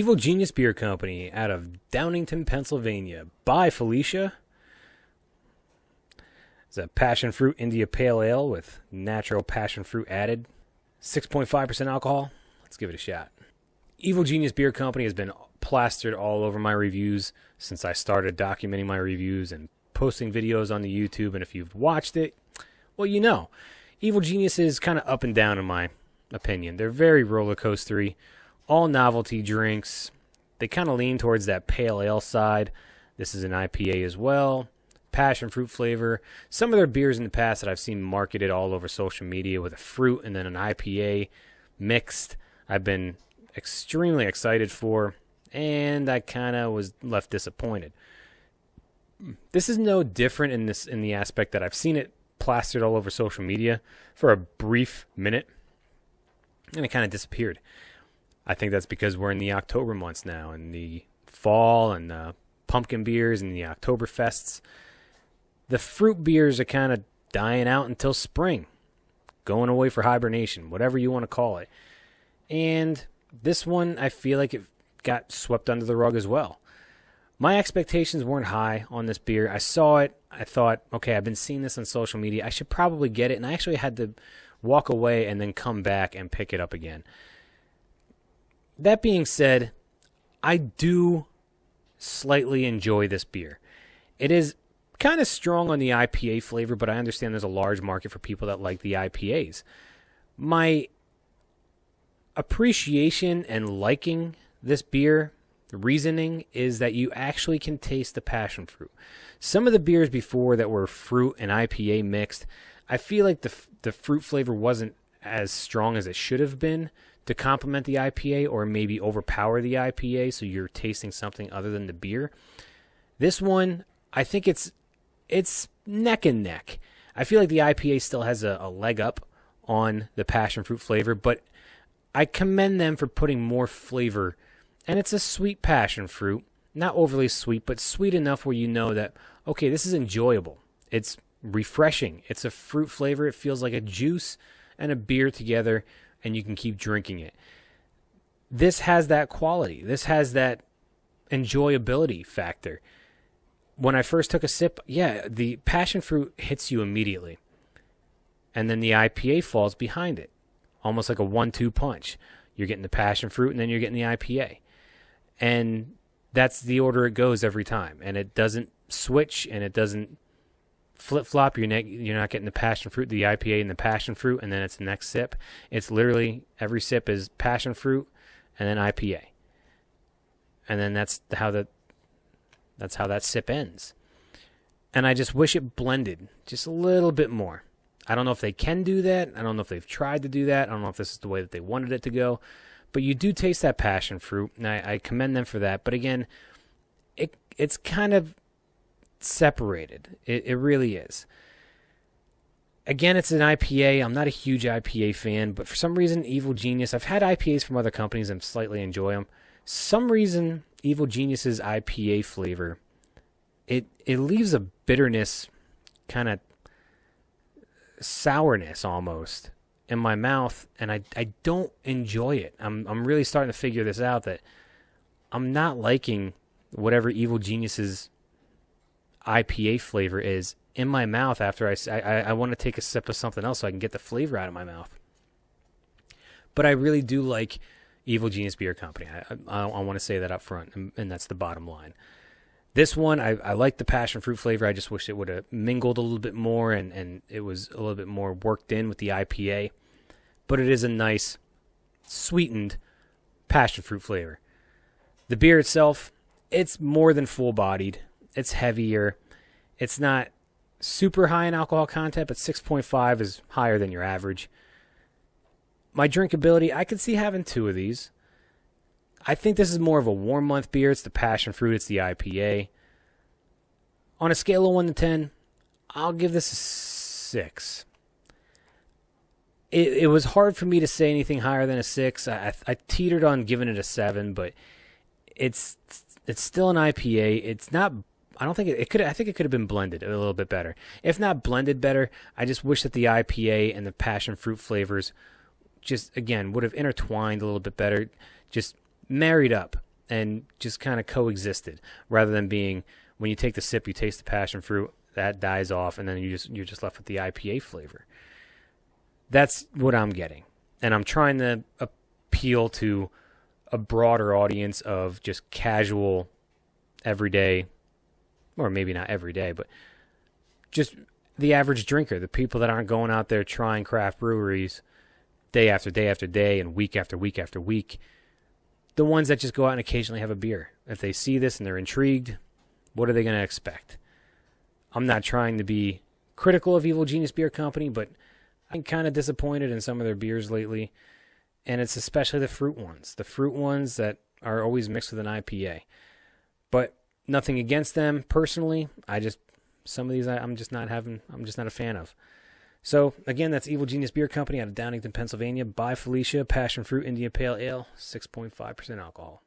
Evil Genius Beer Company out of Downingtown, Pennsylvania. By Felicia. It's a passion fruit India Pale Ale with natural passion fruit added. 6.5% alcohol. Let's give it a shot. Evil Genius Beer Company has been plastered all over my reviews since I started documenting my reviews and posting videos on the YouTube. And if you've watched it, well, you know. Evil Genius is kind of up and down in my opinion. They're very roller coastery. All novelty drinks. They kind of lean towards that pale ale side. This is an IPA as well. Passion fruit flavor. Some of their beers in the past that I've seen marketed all over social media with a fruit and then an IPA mixed, I've been extremely excited for, and I kind of was left disappointed. This is no different in the aspect that I've seen it plastered all over social media for a brief minute, and it kind of disappeared. I think that's because we're in the October months now, and the fall and the pumpkin beers and the Oktoberfests. The fruit beers are kind of dying out until spring, going away for hibernation, whatever you want to call it. And this one, I feel like it got swept under the rug as well. My expectations weren't high on this beer. I saw it. I thought, okay, I've been seeing this on social media. I should probably get it. And I actually had to walk away and then come back and pick it up again. That being said, I do slightly enjoy this beer. It is kind of strong on the IPA flavor, but I understand there's a large market for people that like the IPAs. My appreciation and liking this beer, the reasoning is that you actually can taste the passion fruit. Some of the beers before that were fruit and IPA mixed, I feel like the fruit flavor wasn't as strong as it should have been to complement the IPA or maybe overpower the IPA so you're tasting something other than the beer. This one, I think it's neck and neck. I feel like the IPA still has a leg up on the passion fruit flavor, but I commend them for putting more flavor. And it's a sweet passion fruit. Not overly sweet, but sweet enough where you know that, okay, this is enjoyable. It's refreshing. It's a fruit flavor. It feels like a juice and a beer together, and you can keep drinking it. This has that quality. This has that enjoyability factor. When I first took a sip, yeah, the passion fruit hits you immediately. And then the IPA falls behind it. Almost like a 1-2 punch. You're getting the passion fruit, and then you're getting the IPA. And that's the order it goes every time. And it doesn't switch, and it doesn't flip-flop. You're not getting the passion fruit, the IPA, and the passion fruit, and then it's the next sip. It's literally every sip is passion fruit, and then IPA. And then that's how that sip ends. And I just wish it blended just a little bit more. I don't know if they can do that. I don't know if they've tried to do that. I don't know if this is the way that they wanted it to go. But you do taste that passion fruit, and I commend them for that. But again, it's kind of separated. It really is. Again, it's an IPA. I'm not a huge IPA fan, but for some reason, Evil Genius, I've had IPAs from other companies and slightly enjoy them. Some reason, Evil Genius's IPA flavor, it leaves a bitterness, kind of sourness almost in my mouth, and I don't enjoy it. I'm really starting to figure this out, that I'm not liking whatever Evil Genius's IPA flavor is in my mouth after I want to take a sip of something else so I can get the flavor out of my mouth. But I really do like Evil Genius Beer Company. I want to say that up front, and that's the bottom line. This one, I like the passion fruit flavor. I just wish it would have mingled a little bit more and it was a little bit more worked in with the IPA. But it is a nice, sweetened passion fruit flavor. The beer itself, it's more than full-bodied. It's heavier. It's not super high in alcohol content, but 6.5 is higher than your average. My drinkability, I could see having 2 of these. I think this is more of a warm month beer. It's the passion fruit. It's the IPA. On a scale of 1 to 10, I'll give this a 6. It was hard for me to say anything higher than a 6. I teetered on giving it a 7, but it's still an IPA. It's not. I don't think it could. I think it could have been blended a little bit better. If not blended better, I just wish that the IPA and the passion fruit flavors just, again, would have intertwined a little bit better. Just married up and just kind of coexisted, rather than being, when you take the sip, you taste the passion fruit, that dies off, and then you're just left with the IPA flavor. That's what I'm getting. And I'm trying to appeal to a broader audience of just casual, everyday, or maybe not every day, but just the average drinker, the people that aren't going out there trying craft breweries day after day after day and week after week after week. The ones that just go out and occasionally have a beer. If they see this and they're intrigued, what are they going to expect? I'm not trying to be critical of Evil Genius Beer Company, but I'm kind of disappointed in some of their beers lately. And it's especially the fruit ones. The fruit ones that are always mixed with an IPA. But nothing against them personally. Some of these I'm just not a fan of. So, again, that's Evil Genius Beer Company out of Downingtown, Pennsylvania. By Felicia, Passion Fruit India Pale Ale, 6.5% alcohol.